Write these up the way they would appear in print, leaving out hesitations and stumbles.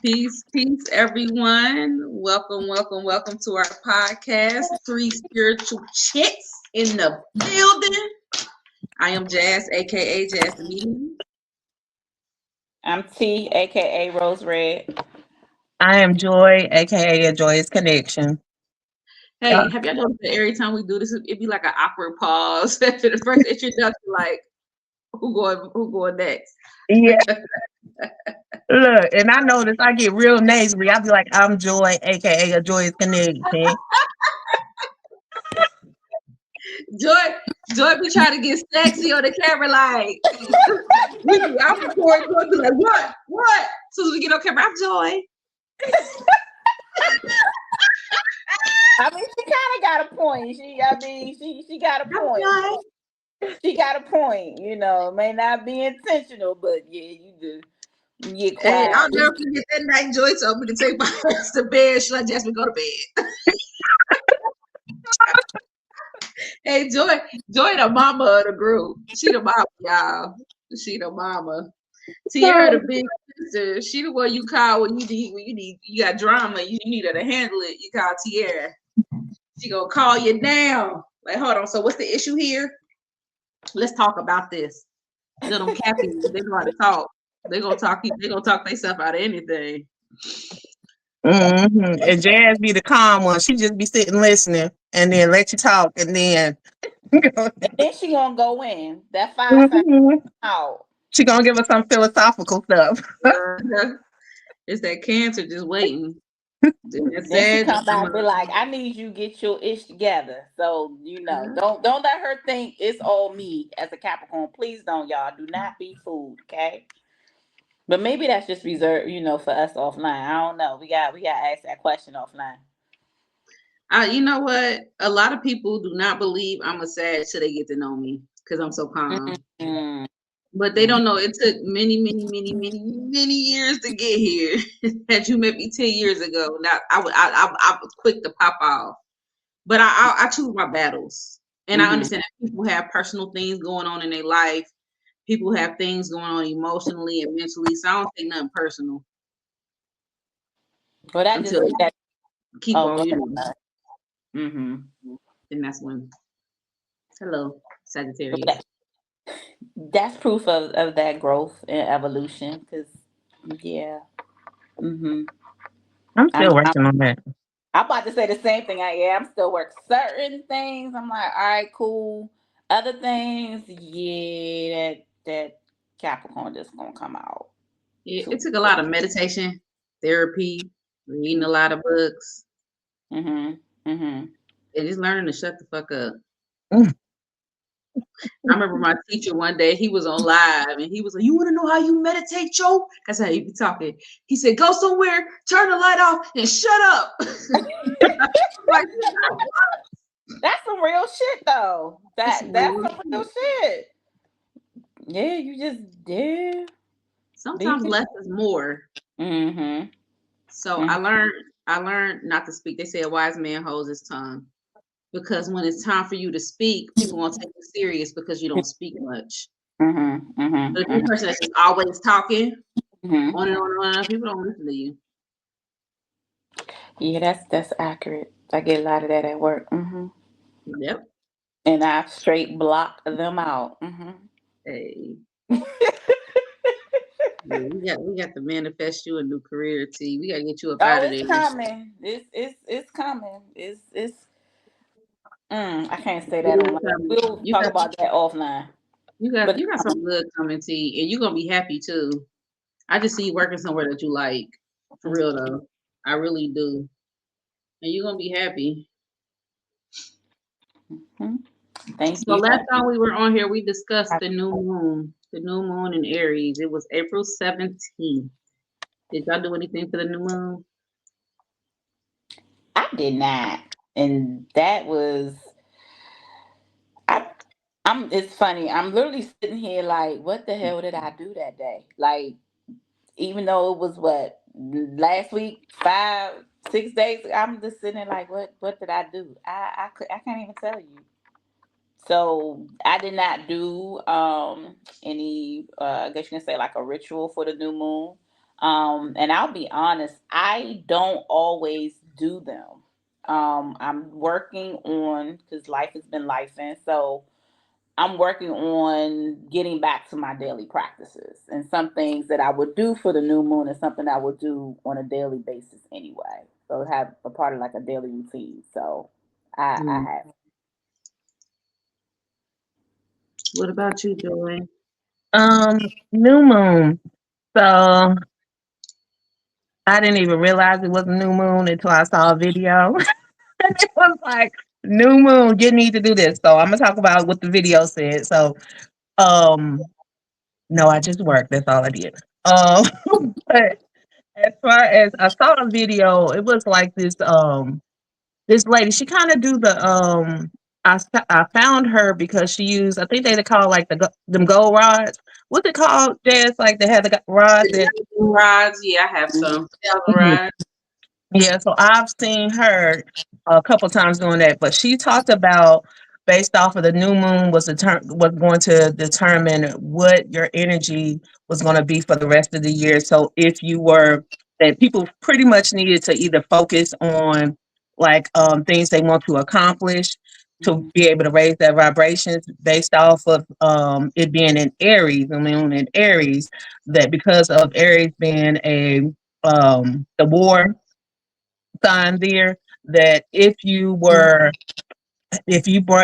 Peace, peace, everyone. Welcome to our podcast, Three Spiritual Chicks in the Building. I am Jazz, aka Jazz the Medium. I'm T, aka Rose Red. I am Joy, aka a Joyous Connection. Hey, have y'all noticed that every time we do this, it'd be like an awkward pause after the first introduction, like who going next? Yeah, look, and I notice I get real nasally. I be like, I'm Joy, aka a Joyous Connection. Joy be trying to get sexy on the camera, like I'm recording, Joy be like, what? So as we get on camera, I'm Joy. I mean, she kind of got a point. She got a point. She got a point. You know, it may not be intentional, but yeah, you do. You get Hey, quiet. I'll never forget that night Joy told me to take my ass to bed. Should I just go to bed? Hey, Joy the mama of the group. She the mama, y'all. She the mama. Tiara the big sister. She the one you call when you got drama. You need her to handle it. You call Tiara. She gonna call you down. Like, hold on. So what's the issue here? Let's talk about this. Little Cappy, they know how to talk. They gonna talk themselves out of anything. Mm-hmm. And Jazz be the calm one. She just be sitting listening and then let you talk and then And then she gonna go in. That 5 second Mhm. out. She gonna give us some philosophical stuff. It's that cancer just waiting. Then she come back and be like, I need you to get your ish together. So, you know, don't let her think it's all me as a Capricorn. Please don't, y'all. Do not be fooled, okay? But maybe that's just reserved, you know, for us offline. I don't know. We got to ask that question offline. You know what? A lot of people do not believe I'm a Sag till they get to know me because I'm so calm. Mm-hmm. But they don't know it took many years to get here. Had you met me 10 years ago, now I was quick to pop off. But I choose my battles, and I understand that people have personal things going on in their life. People have things going on emotionally and mentally, so I don't take nothing personal Well, that just until that. keep Oh, on, go you know. ahead. Mm-hmm. And that's when. Hello, Sagittarius. That's proof of that growth and evolution. Cause yeah. Mm-hmm. I'm I'm, still I'm working on that. I'm about to say the same thing. I'm still working certain things. I'm like, all right, cool. Other things, yeah, that Capricorn just gonna come out. It took a lot of meditation, therapy, reading a lot of books, Mm-hmm. Mm-hmm. and just learning to shut the fuck up. Mm. I remember my teacher one day, he was on live and he was like, "You want to know how you meditate, Joe?" That's how he be talking. He said, "Go somewhere, turn the light off, and shut up." Like, That's some real shit though. it's That's real some real shit. shit. Yeah, you just Sometimes be. less is more. Mm-hmm. So Mm-hmm. I learned not to speak. They say a wise man holds his tongue. Because when it's time for you to speak, people won't take you serious because you don't speak much. Mm-hmm. But if Mm-hmm. you're a person that's just always talking Mm-hmm. on and on and on, people don't listen to you. Yeah, that's accurate. I get a lot of that at work. Mm-hmm. Yep. And I straight block them out. Mm-hmm. Hey, yeah, we got to manifest you a new career, T. We gotta get you up Oh, out of it's there. coming. It's coming. It's. I can't say It that is online. coming. We'll talk about that offline. But You got some good coming, T, and you're gonna be happy too. I just see you working somewhere that you like. For real though. I really do. And you're gonna be happy. Mhm. Thank So you. last time we were on here, we discussed the new moon in Aries. It was April 17th. Did y'all do anything for the new moon? I did not, and that was I. I'm. It's funny. I'm literally sitting here like, what the hell did I do that day? Like, even though it was what last week, 5, 6 days. I'm just sitting there like, what did I do? I can't even tell you. So I did not do any. I guess you can say like a ritual for the new moon. And I'll be honest, I don't always do them. I'm working on, because life has been life, and so I'm working on getting back to my daily practices and some things that I would do for the new moon and something I would do on a daily basis anyway. So have a part of like a daily routine. So I Mm. have. What about you, Joy? New moon. So I didn't even realize it was a new moon until I saw a video. And it was like, new moon, you need to do this. So I'm gonna talk about what the video said. So um no, I just worked. That's all I did. But as far as I saw a video, it was like this lady, she kind of do the I found her because she used, I think they call like them gold rods. What's it called, Jazz? Like they had the rods The that. Javelin rods, yeah, I have Mhm. some Javelin rods. Yeah, so I've seen her a couple times doing that, but she talked about based off of the new moon was going to determine what your energy was going to be for the rest of the year. So if you were that people pretty much needed to either focus on like things they want to accomplish to Mhm. be able to raise their vibrations based off of it being in Aries, the moon in Aries, that because of Aries being a the war sign there, that if you brought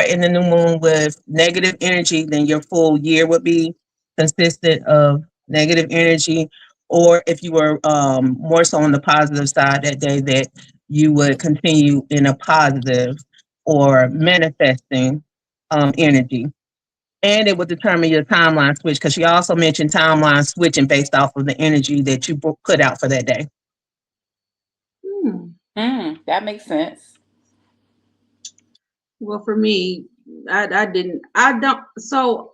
in the new moon with negative energy, then your full year would be consistent of negative energy. Or if you were more so on the positive side that day, that you would continue in a positive or manifesting energy. And it would determine your timeline switch, because she also mentioned timeline switching based off of the energy that you put out for that day. Hmm. That makes sense. Well, for me, I didn't. I don't. So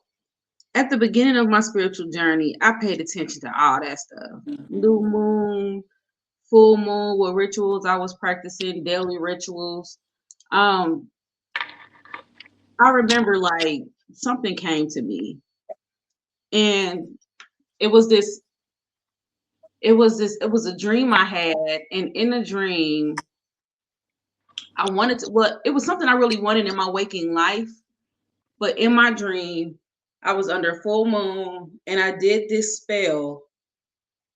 at the beginning of my spiritual journey, I paid attention to all that stuff. Hmm. New moon, full moon, what rituals I was practicing, daily rituals. Um, I remember like something came to me, and it was this. It was a dream I had, and in a dream, I wanted to. Well, it was something I really wanted in my waking life, but in my dream, I was under full moon, and I did this spell.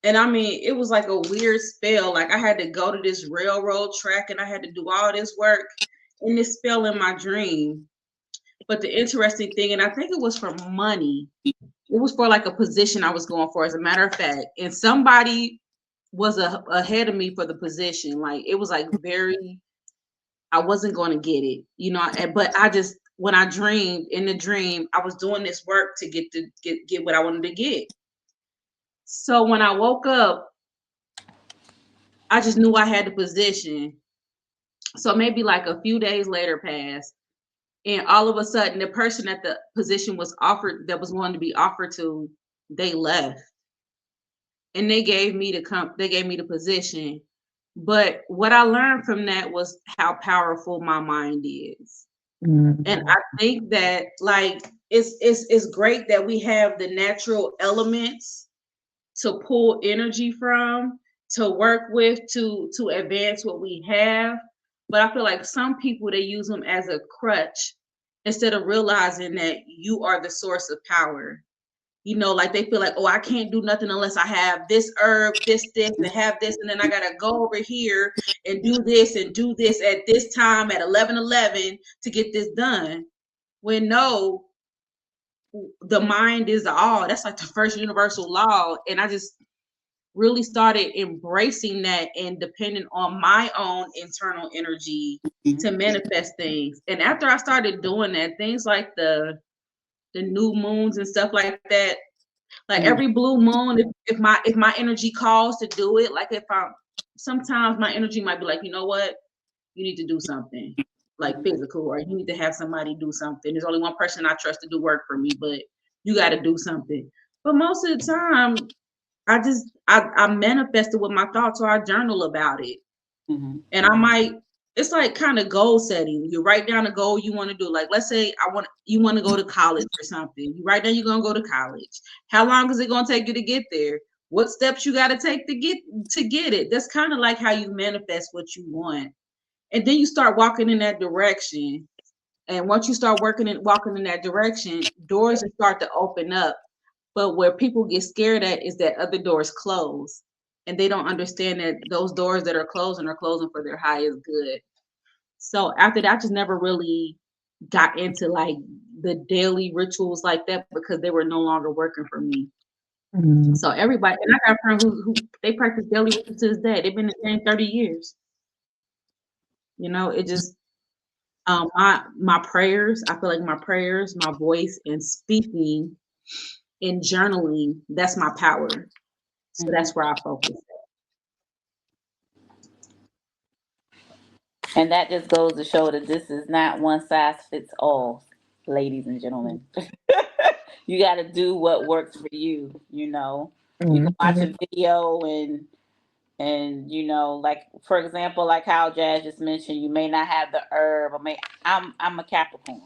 And I mean, it was like a weird spell. Like I had to go to this railroad track and I had to do all this work in this spell in my dream. But the interesting thing, and I think it was for money, it was for like a position I was going for, as a matter of fact. And somebody was ahead of me for the position. Like it was like very, I wasn't going to get it, but I just, when I dreamed in the dream, I was doing this work to get what I wanted to get. So when I woke up, I just knew I had the position. So maybe like a few days later passed, and all of a sudden, the person that the position was offered, that was going to be offered to, they left, and they gave me the position. But what I learned from that was how powerful my mind is, and Mhm. I think that like it's great that we have the natural elements to pull energy from, to work with, to advance what we have. But I feel like some people, they use them as a crutch instead of realizing that you are the source of power. Like they feel like, oh, I can't do nothing unless I have this herb, this, and have this, and then I gotta go over here and do this at this time at 11:11 to get this done. When no, the mind is all. That's like the first universal law, and I just really started embracing that and depending on my own internal energy to manifest things. And after I started doing that, things like the new moons and stuff like that, like Hmm. every blue moon, if my energy calls to do it, like if I sometimes my energy might be like, you know what, you need to do something like physical, or you need to have somebody do something. There's only one person I trust to do work for me, but you got to do something. But most of the time, I manifested with my thoughts, or I journal about it. Hmm. And I might, it's like kind of goal setting. You write down a goal you want to do. Like let's say you want to go to college or something. You write down you're gonna go to college. How long is it gonna take you to get there? what steps you got to take to get it. That's kind of like how you manifest what you want, and then you start walking in that direction. And once you start walking in that direction, doors will start to open up. But where people get scared at is that other doors close, and they don't understand that those doors that are closing for their highest good. So after that, I just never really got into like the daily rituals like that because they were no longer working for me. Mm. So everybody, and I got friends who they practice daily rituals to this day. They've been the same 30 years. It just my prayers. I feel like my prayers, my voice, and speaking and journaling. That's my power. So that's where I focus. And that just goes to show that this is not one size fits all, ladies and gentlemen. You got to do what works for you. You can watch a video and like for example, like how Jazz just mentioned, you may not have the herb. I'm a Capricorn.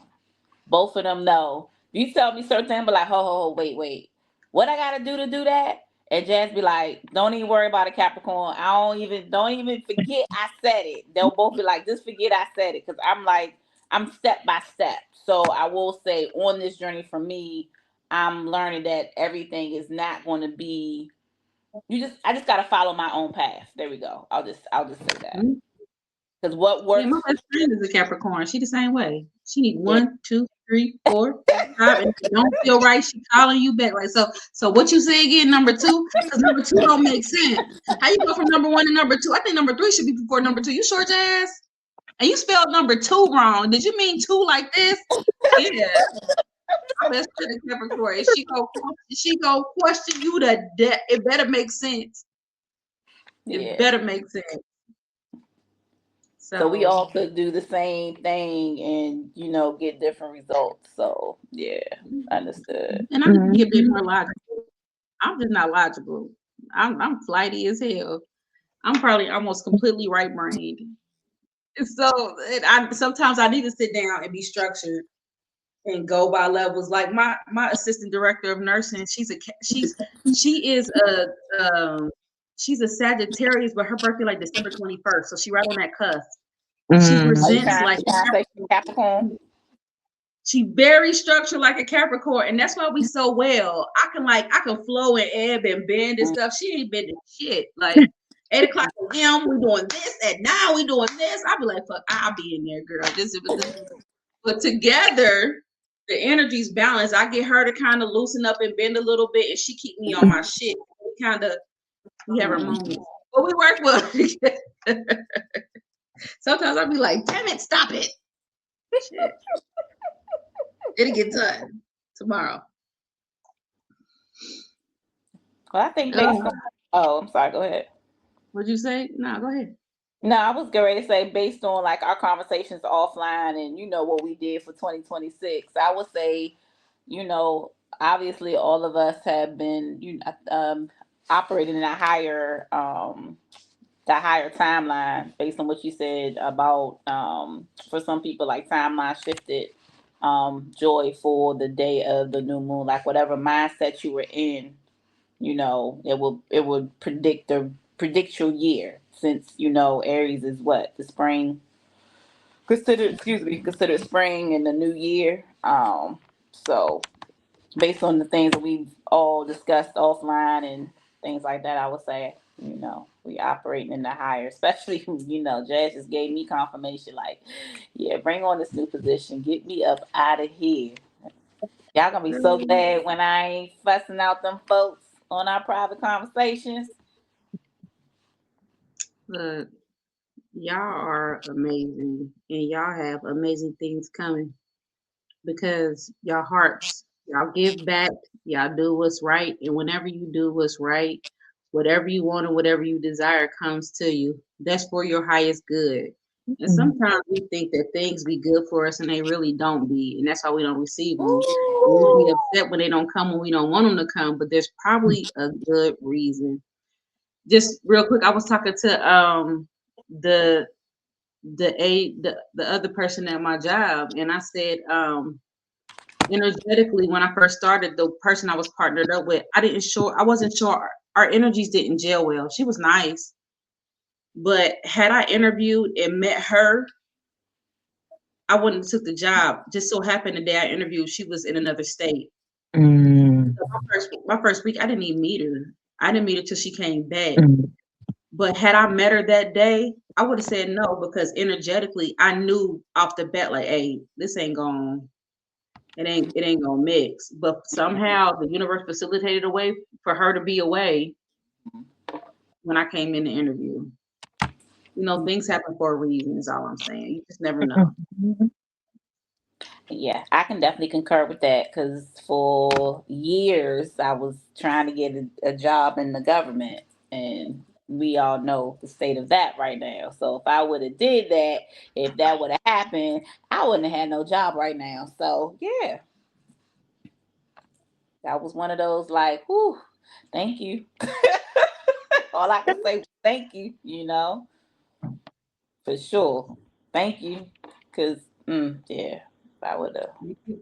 Both of them know. You tell me certain things, but like, ho, wait. What I gotta do to do that? And Jazz be like, don't even worry about a Capricorn. Don't even forget I said it. They'll both be like, just forget I said it. Cause I'm like, I'm step by step. So I will say on this journey for me, I'm learning that everything is not going to be, I just got to follow my own path. There we go. I'll just say that. Mhm. Cause what Yeah, works my for best friend is a Capricorn. She the same way. She need you. 1, 2, 3, 4, 5, and if it don't feel right, she calling you back. Like so what you say again, number 2? Because number 2 don't make sense. How you go from number 1 to number 2? I think number 3 should be before number 2. You sure, Jazz? And you spelled number 2 wrong. Did you mean 2 like this? Yeah. My best friend is Capricorn. She go question you to death. It better make sense. It Yeah. better make sense. So we So all could do the same thing and, get different results. So yeah, understood. and I need to be a bit more logical. I'm just not logical. I'm flighty as hell. I'm probably almost completely right brained. So sometimes I need to sit down and be structured and go by levels. Like my assistant director of nursing, she is she's a Sagittarius, but her birthday like December 21st, so she right on that cusp. She Are you presents trying, like you trying to say she's Capricorn? she very structured like a Capricorn, and that's why we so well. I can flow and ebb and bend and Mm. stuff. She ain't bending shit. Like 8 o'clock a.m. we doing this, at 9 we doing this. I'll be like, fuck, I'll be in there, girl. But together the energy's balanced. I get her to kind of loosen up and bend a little bit, and she keep me on my shit. We have our moments, but we work well. Sometimes I'll be like, damn it, stop it. Shit. It'll get done tomorrow. Well, I think based on. Oh, I'm sorry. Go ahead. What'd you say? No, go ahead. No, I was going to say based on like our conversations offline and what we did for 2026. I would say, you know, obviously all of us have been operating in a higher timeline based on what you said about for some people like timeline shifted joy for the day of the new moon, like whatever mindset you were in, it would predict your year, since Aries is what, the spring, considered spring and the new year. So based on the things that we've all discussed offline and things like that, I would say, we operating in the higher, especially, Jazz just gave me confirmation, like, yeah, bring on this new position, get me up out of here. Y'all gonna be so glad when I ain't fussing out them folks on our private conversations. Look, y'all are amazing, and y'all have amazing things coming because y'all hearts, y'all give back, y'all do what's right, and whenever you do what's right, whatever you want and whatever you desire comes to you. That's for your highest good. And sometimes we think that things be good for us and they really don't be, and that's why we don't receive them. We be Ooh. upset when they don't come when we don't want them to come, but there's probably a good reason. Just real quick, I was talking to the the other person at my job, and I said energetically when I first started, the person I was partnered up with, I wasn't sure our energies didn't gel well. She was nice, but had I interviewed and met her, I wouldn't have took the job. Just so happened the day I interviewed, she was in another state. Mm, So my first week, I didn't even meet her. I didn't meet her till she came back. mm, But had I met her that day, I would have said no because energetically, I knew off the bat, like, hey, this ain't going, it ain't gonna mix. But somehow the universe facilitated a way for her to be away when I came in the interview. You know, things happen for a reason. Is all I'm saying. You just never know. mm, Yeah, I can definitely concur with that because for years I was trying to get a job in the government, and we all know the state of that right now. So if I would have did that, if that would have happened, I wouldn't have had no job right now. So yeah, that was one of those like, whew, thank you. All I can say was thank you, for sure. Thank you, because yeah, I would have.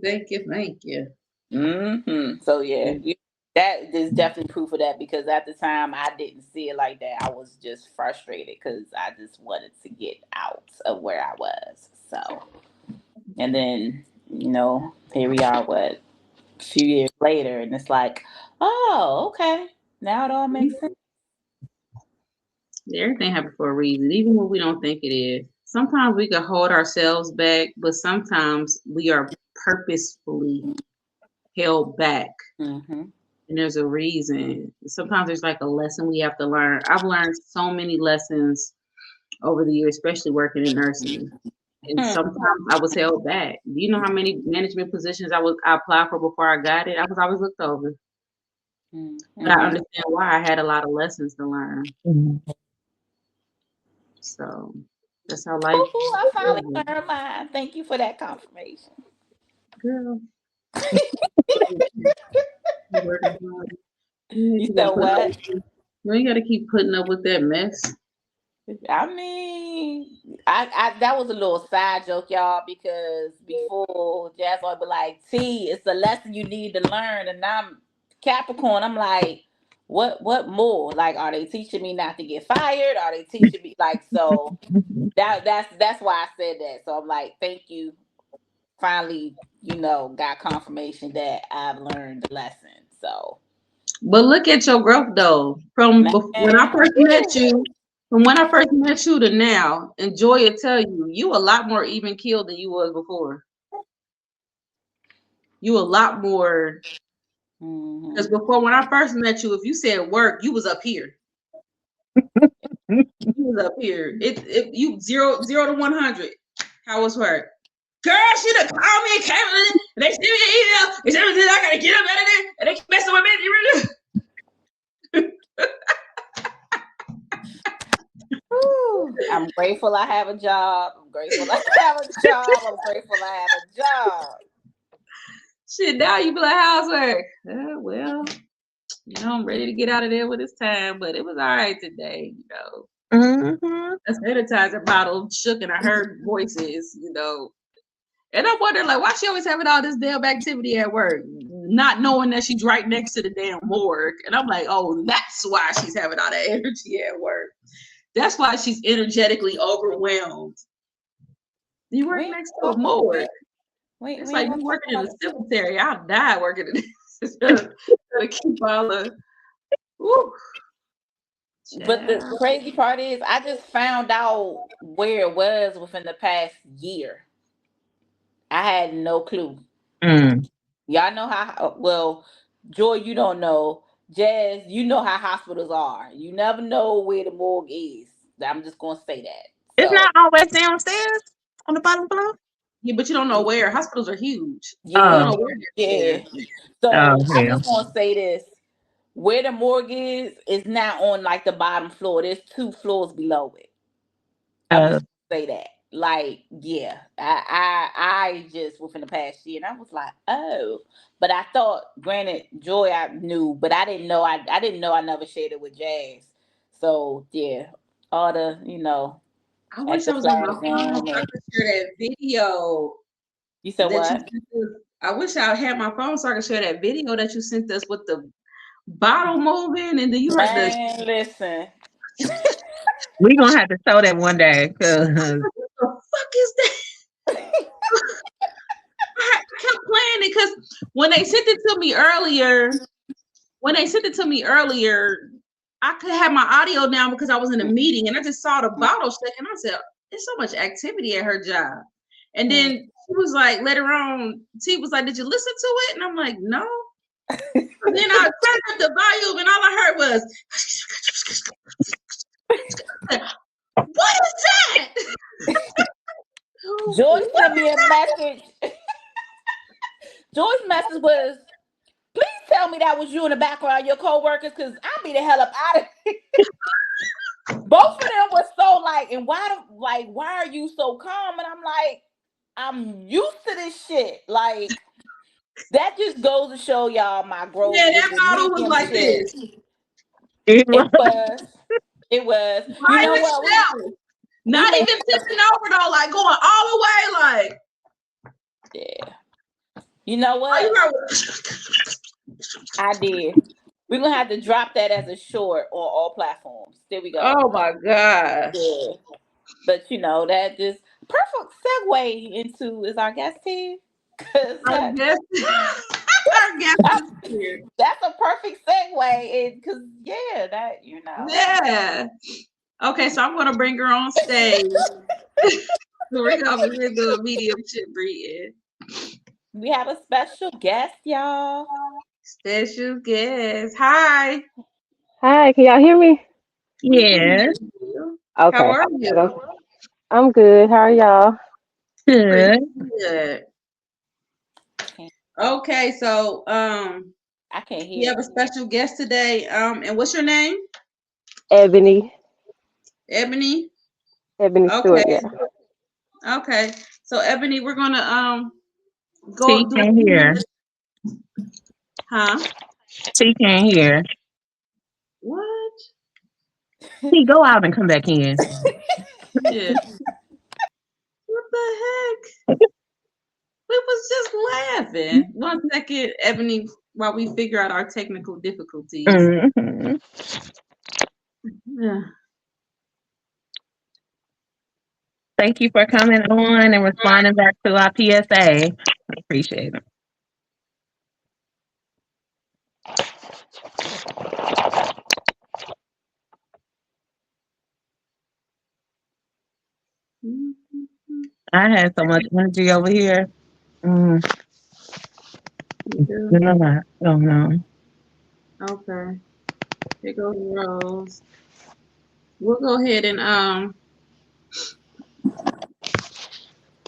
Thank you, thank you. So yeah, that is definitely proof of that because at the time I didn't see it like that. I was just frustrated because I just wanted to get out of where I was. So, and then here we are, what, a few years later, and it's like, oh, okay, now it all makes sense. Everything happens for a reason, even when we don't think it is. Sometimes we can hold ourselves back, but sometimes we are purposefully held back. Mm-hmm. And there's a reason. Sometimes there's like a lesson we have to learn. I've learned so many lessons over the years, especially working in nursing. And sometimes I was held back. Do you know how many management positions I applied for before I got it? I was always looked over. But I understand why. I had a lot of lessons to learn. mm. So that's how life I finally is. learned mine. Thank you for that confirmation. Girl. You working hard. You said what? You ain't gotta keep putting up with that mess. I mean, I that was a little side joke, y'all, because before Jazz would be like, "T, it's a lesson you need to learn," and I'm Capricorn. I'm like, what more? Like, are they teaching me not to get fired? Are they teaching me like so? That's why I said that. So I'm like, thank you. Finally, got confirmation that I've learned the lesson. So, But look at your growth though. man, When I first met you, from when I first met you to now, and Joy will tell you, you a lot more even keeled than you was before. You a lot more because before when I first met you, if you said work, you was up here. You was up here. It you zero to 100. How was work? Girl, she done called me and came and they sent me an email. They said I gotta get up out of there and they keep messing with me. I'm grateful I have a job. I'm grateful I have a job. I'm grateful I have a job. Shit, now you be like, how's work? Well, I'm ready to get out of there when it's time, but it was all right today, Mm-hmm. A sanitizer bottle shook and I heard voices, And I'm wondering, like, why she always having all this damn activity at work, not knowing that she's right next to the damn morgue. And I'm like, oh, that's why she's having all that energy at work. That's why she's energetically overwhelmed. You work next to a morgue. It's like you working in a cemetery. I'll die working in this. To keep all the. Woo. But the crazy part is, I just found out where it was within the past year. I had no clue. Mm. Y'all know how, well, Joy, you don't know. Jazz, you know how hospitals are. You never know where the morgue is. I'm just going to say that. It's So, not always downstairs on the bottom floor. Yeah, but you don't know where. Hospitals are huge. yeah, You don't know where yeah. they're So, I'm Hell. just going to say this. Where the morgue is not on like the bottom floor. There's 2 floors below it. I'm just gonna say that. Like, yeah, I just within the past year, and I was like, oh, but I thought, granted, Joy I knew, but I didn't know. I didn't know. I never shared it with Jazz. So yeah, all the I at wish the I was on my flag phone so I and could share that video you said that you what? sent us. I wish I had my phone so I could share that video that you sent us with bottle moving, and then you heard the Man, listen. We gonna have to show that one day, cause what the fuck is that? I kept playing it because when they sent it to me earlier, I could have my audio down because I was in a meeting and I just saw the bottle shaking. I said, "There's so much activity at her job." And then she was like, later on, she was like, "Did you listen to it?" And I'm like, "No." And then I turned up the volume and all I heard was, "What is that?" Joy sent me a message. Joy's message was, please tell me that was you in the background, your co-workers, because I'll be the hell up out of here. Both of them was so like, and why are you so calm? And I'm like, I'm used to this shit. Like, that just goes to show y'all my growth Yeah, with that the bottle was like mediumship. this. it was. It was. By You know what? itself. Not may even have to, tipping over though, like going all the way, like. yeah. You know Oh, what? you heard I did. We're gonna have to drop that as a short on all platforms. There we go. Oh my gosh. Yeah. But you know, that just perfect segue into is our guest here. Cause I guess our guest is here. that's a perfect segue. Because yeah, that you know. Yeah. Okay, so I'm gonna bring her on stage. So we're gonna be doing mediumship reading. We have a special guest, y'all. Special guest. Hi. Hi, can y'all hear me? We can Yes, hear you. How Okay. are you? I'm good. How are y'all? Pretty good. good. Okay, so I can't we hear. have a special guest today. And what's your name? Ebony. Ebony. Ebony Okay. Stewart, yeah. Okay. So Ebony, we're gonna She go do can't hear. huh? She can't hear. What? He go out and come back in. Yeah. What the heck? We was just laughing. 1 second, Ebony, while we figure out our technical difficulties. Hmm. Yeah. Thank you for coming on and responding back to our PSA. Appreciate it. I had so much energy over here. Mm. You You know what? Oh no. do? Okay. Here goes Rose.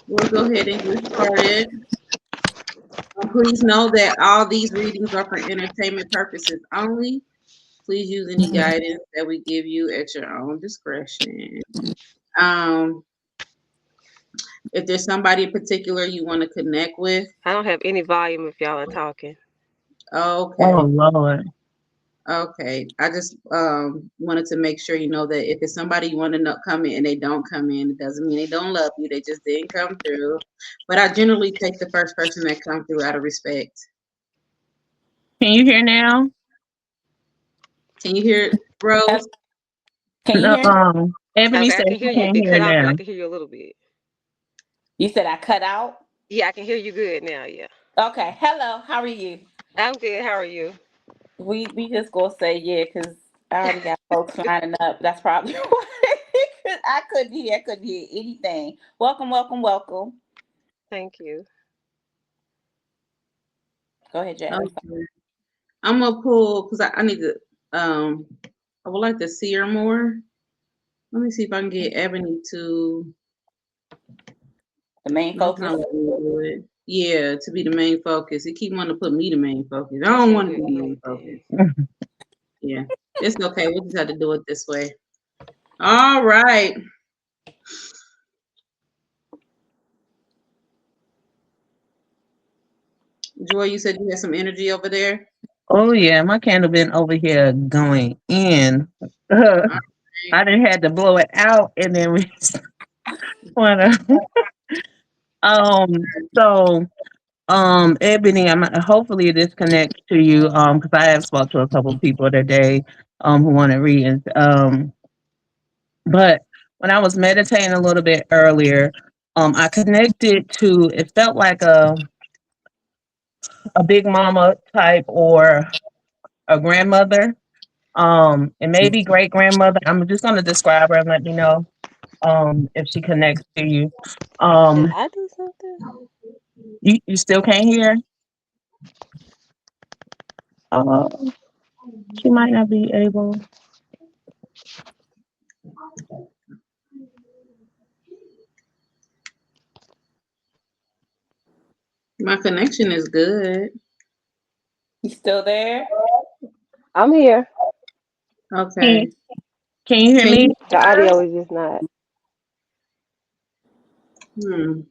We'll go ahead and get started. Please know that all these readings are for entertainment purposes only. Please use any guidance that we give you at your own discretion. Um, if there's somebody in particular you want to connect with, I don't have any volume if y'all are talking. okay. Oh Lord. Okay, I just wanted to make sure you know that if it's somebody you want to know come in and they don't come in, it doesn't mean they don't love you. They just didn't come through. But I generally take the first person that comes through out of respect. Can you hear now? Can you hear it, Rose? Can you No, hear? Ebony Okay, I said can she hear you. can't If it hear cut out, now. I can hear you a little bit. You said I cut out. Yeah, I can hear you good now, yeah. Okay. Hello. How are you? I'm good. How are you? We just gonna say yeah, because I already got folks lining up. That's probably why. 'Cause I couldn't hear. I couldn't hear anything. Welcome, welcome, welcome. Thank you. Go ahead, Jay. Okay. I'm gonna pull because I need to. I would like to see her more. Let me see if I can get Ebony to. The main That's focus. not what we do it. Yeah, to be the main focus. He keep wanting to put me the main focus. I I don't can't want to hear be the main focus. anything. Yeah, it's okay. We just have to do it this way. All right. Joy, you said you had some energy over there. Oh yeah, my candle been over here going in. All right. I didn't had to blow it out and then wanna um so Ebony, I'm hopefully this connects to you. Because I have spoke to a couple people today, who want to read. And, but when I was meditating a little bit earlier, I connected to. It felt like a big mama type or a grandmother. And maybe great grandmother. I'm just gonna describe her and let me know if she connects to you. Did Um, I do something? you still can't hear? Uh, she might not be able. My connection is good. You still there? I'm here. Can you, Okay. can you hear Can me? you? The audio is just not. Hmm.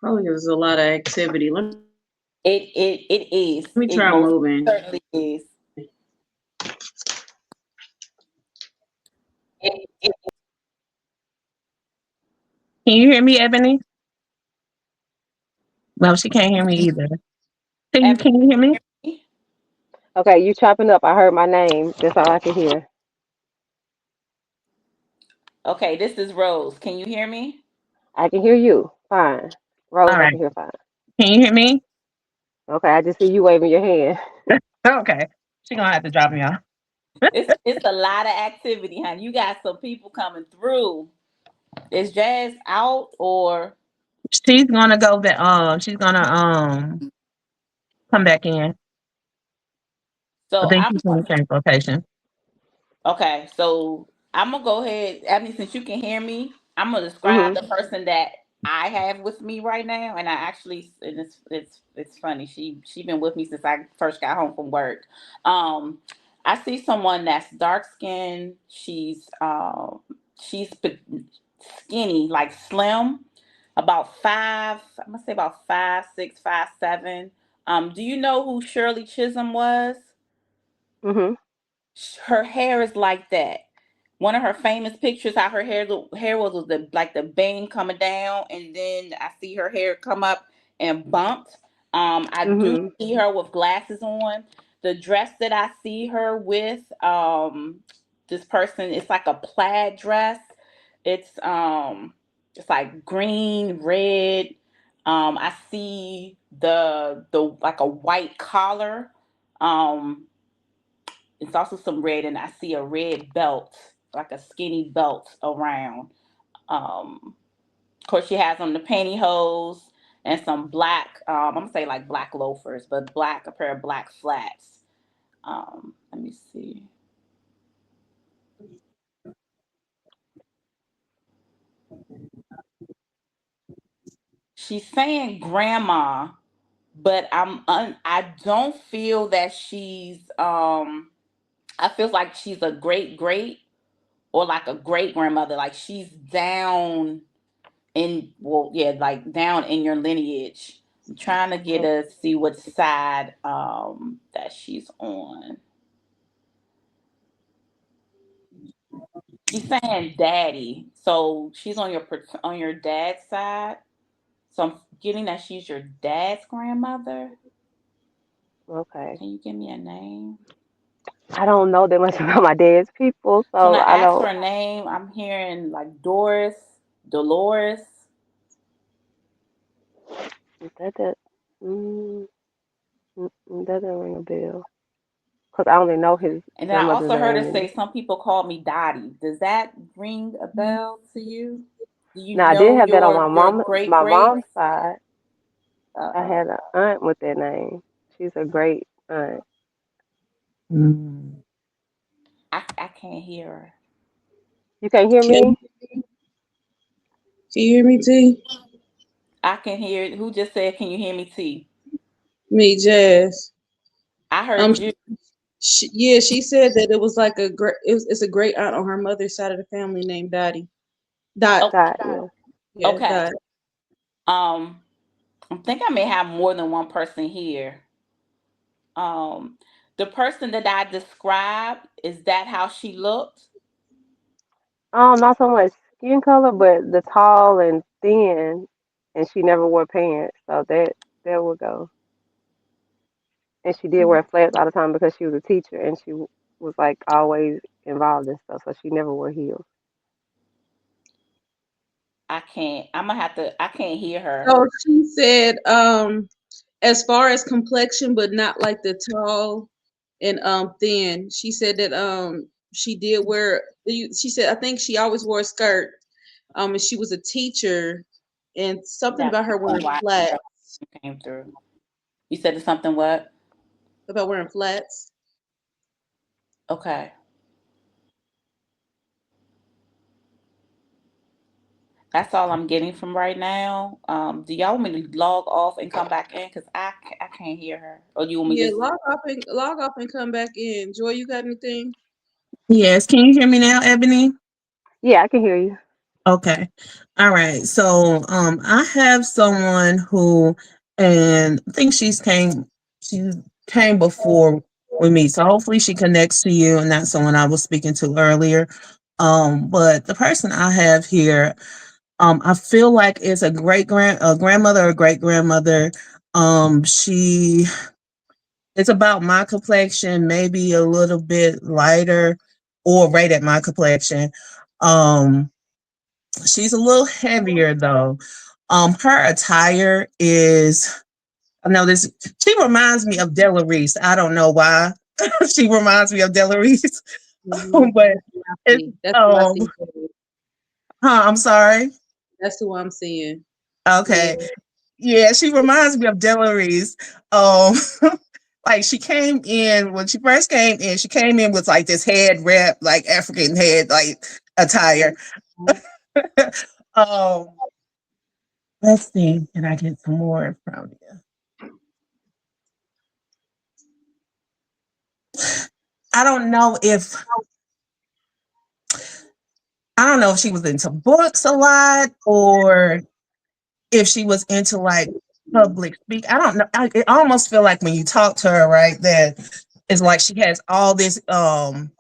Probably there's a lot of activity. It is. Let me It try most moving. certainly is. Can you hear me, Ebony? No, she can't hear me either. Evan, Can you hear me? Okay, you chopping up. I heard my name. That's all I can hear. okay, this is Rose. Can you hear me? I can hear you. Fine. All Rose, I right. can hear fine. Can you hear me? Okay, I just see you waving your hand. Okay. She gonna have to drop me off. It's a lot of activity, honey. You got some people coming through. Is Jazz out or She's gonna go that she's gonna come back in. I so? think I'm she's in the transportation. okay. So I'm gonna go ahead. I mean, since you can hear me, I'm gonna describe Mhm. the person that I have with me right now, and I actually, and it's funny. She been with me since I first got home from work. Um, I see someone that's dark skinned. She's skinny, like slim, about five. I'm gonna say about 5'6", 5'7". Do you know who Shirley Chisholm was? Mhm. Her hair is like that. One of her famous pictures, how her hair was the like the bang coming down, and then I see her hair come up and bumped. I do Mhm. see her with glasses on. The dress that I see her with, this person, it's like a plaid dress. It's it's like green, red. I see the like a white collar. Um, it's also some red, and I see a red belt, like a skinny belt around. Of course, she has on the pantyhose and some black. I'm gonna say like black loafers, but black, a pair of black flats. Let me see. She's saying grandma, but I don't feel that she's. I feel like she's a great great or like a great grandmother. Like she's down in, well, yeah, like down in your lineage. I'm trying to get Okay. to see what side that she's on. She's saying daddy, so she's on on your dad's side. So I'm getting that she's your dad's grandmother. Okay. Can you give me a name? I don't know that much about my dad's people, So when so I I ask for don't. a name, I'm hearing like Doris, Dolores, That that. Mm, that doesn't ring a bell. Cause I only know his and then I grandmother's also heard her name. And say some people call me Dottie. Does that ring a bell to you? Do you now I did know have that on your great my greats? mom's side. I Uh, had an aunt with that name. She's a great aunt. Mm. I can't hear her. You can't hear Can, me? can you hear me, T? I can hear. Who just said, "Can you hear me?" T. Me, Jazz. I Um, heard you. yeah, she said that it was like a great. It's a great aunt on her mother's side of the family named Dottie. Dot. Oh, God, yeah. Yeah, okay. Dot. Um, I think I may have more than one person here. Um, the person that I described, is that how she looked? Not so much skin color, but the tall and thin. and she never wore pants, so that would go. And she did wear flats all the time because she was a teacher and she was like always involved in stuff, so she never wore heels. I can't. I'm gonna have to. I can't hear her. So she said, as far as complexion, but not like the tall and thin. She said that she did wear. She said I think she always wore a skirt. And she was a teacher, and something That's about her wearing why flats. came through. You said it's something what? About wearing flats. Okay. That's all I'm getting from right now. Do y'all want me to log off and come back in? Cause I can't hear her. Or you want me Yeah, just log off and come back in. Joy, you got anything? Yes, can you hear me now, Ebony? Yeah, I can hear you. Okay. All right. So I have someone who, and I think she came before with me. So hopefully she connects to you and that's someone I was speaking to earlier. But the person I have here, I feel like it's a grandmother or great grandmother. She It's about my complexion, maybe a little bit lighter or right at my complexion. Um She's a little heavier though. Her attire is, I know this. She reminds me of Della Reese. I don't know why. She reminds me of Della Reese, Mm-hmm. but it's That's who I see. I'm sorry. That's who I'm seeing. Yeah. Okay, yeah, she reminds me of Della Reese. Um, like she came in when she first came in. She came in with like this head wrap, like African head, like attire. um, let's see. Can I get some more from you? I don't know if I don't know if she was into books a lot or if she was into like public speak. I don't know. I almost feel like when you talk to her, right, that it's like she has all this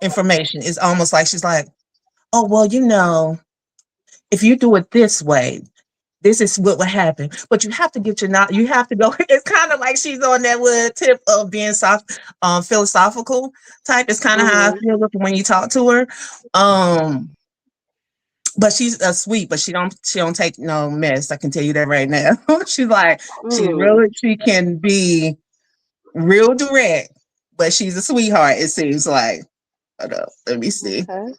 information. It's almost like she's like, oh well, if you do it this way, this is what would happen. But you have to get your not. You have to go. It's kind of like she's on that little tip of being philosophical type. It's kind of how I Mhm. feel when you talk to her. Um, but she's a sweet, but she don't take no mess. I can tell you that right now. Mm. She can be real direct, but she's a sweetheart. It seems like. Hold up, let me see. Okay.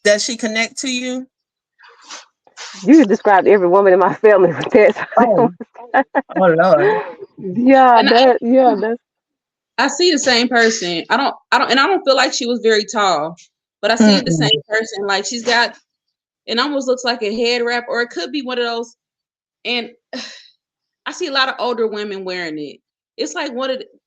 Does she connect to you? You described every woman in my family with Oh, that. oh Lord. Yeah, And that's. I see the same person. I don't feel like she was very tall, but I see the Mm-mm. same person. Like she's got, it almost looks like a head wrap, or it could be one of those. And I see a lot of older women wearing it. It's like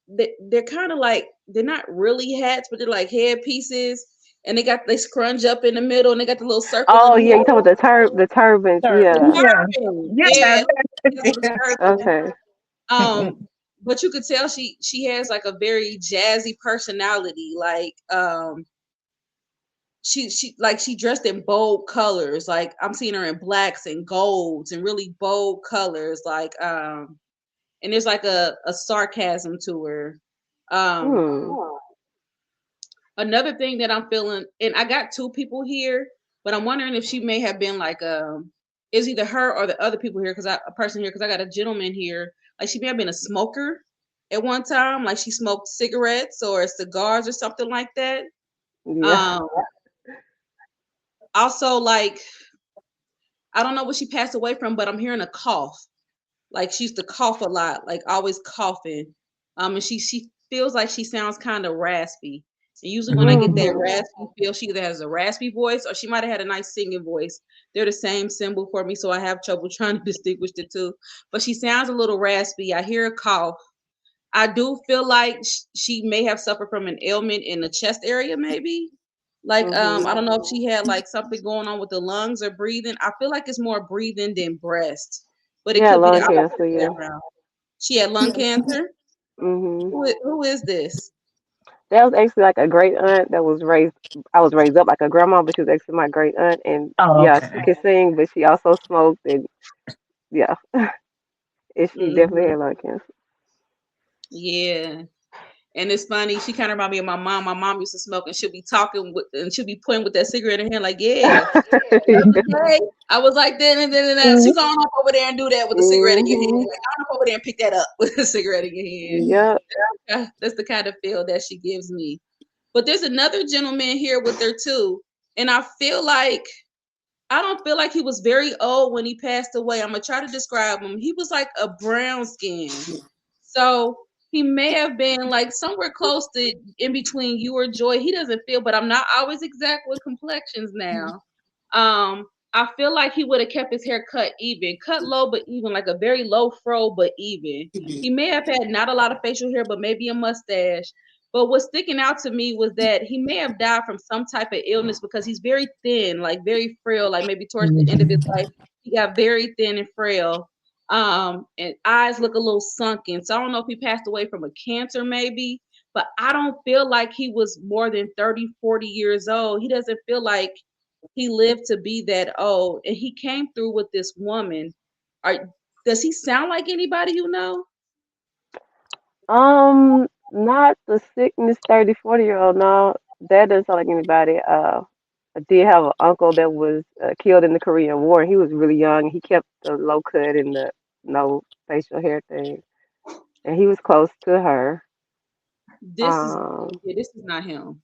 they're kind of like, they're not really hats, but they're like head pieces, and they scrunch up in the middle, and they got the little circle in Oh the yeah, you talking middle. about the turbans? Sure. Yeah. Yeah. Yeah, Yeah. the turban. Okay. Um, but you could tell she has like a very jazzy personality. Like she dressed in bold colors. Like I'm seeing her in blacks and golds and really bold colors. Like and there's like a sarcasm to her. Um, Hmm. Another thing that I'm feeling, and I got two people here, but I'm wondering if she may have been like is either her or the other people here, because a person here, because I got a gentleman here, like she may have been a smoker at one time, like she smoked cigarettes or cigars or something like that. Yeah. Um, Also, like I don't know what she passed away from, but I'm hearing a cough. Like she used to cough a lot, like always coughing. And she feels like she sounds kind of raspy. And usually when I get that Mhm. raspy feel, she either has a raspy voice or she might have had a nice singing voice. They're the same symbol for me, so I have trouble trying to distinguish the two. But she sounds a little raspy. I hear a cough. I do feel like she may have suffered from an ailment in the chest area, maybe. Like I Mhm. don't know if she had like something going on with the lungs or breathing. I feel like it's more breathing than breast, but it Yeah, could be the lung opposite cancer. Yeah. background. She had lung cancer. Mhm. Who is this? That was actually like a great aunt that was raised. I was raised up like a grandma, but she was actually my great aunt, and Oh, yeah, she okay. could sing, but she also smoked, and yeah, and she definitely Hmm. had lung cancer. Yeah. And it's funny, she kind of remind me of my mom. My mom used to smoke, and she'll be talking with, and she'll be pointing with that cigarette in her hand, like, yeah. The other day, I was like, then that. She go on up over there and do that with the cigarette in your hand. Mm-hmm. Like, go on up over there and pick that up with the cigarette in your hand. Yep. That's the kind of feel that she gives me. But there's another gentleman here with her too, and I don't feel like he was very old when he passed away. I'm gonna try to describe him. He was like a brown skin. So he may have been like somewhere close to in between you or Joy. He doesn't feel, but I'm not always exact with complexions now. I feel like he would have kept his hair cut even, cut low but even, like a very low fro but even. He may have had not a lot of facial hair, but maybe a mustache. But what's sticking out to me was that he may have died from some type of illness because he's very thin, like very frail, like maybe towards the end of his Mhm. life, he got very thin and frail. And eyes look a little sunken. So I don't know if he passed away from a cancer, maybe, but I don't feel like he was more than 30, 40 years old. He doesn't feel like he lived to be that old. And he came through with this woman. Does he sound like anybody you know? Not the sickness 30, 40 year old. No, that doesn't sound like anybody. I did have an uncle that was killed in the Korean War. He was really young. He kept the low cut and the no facial hair thing, and he was close to her. This is Um, yeah, this is not him.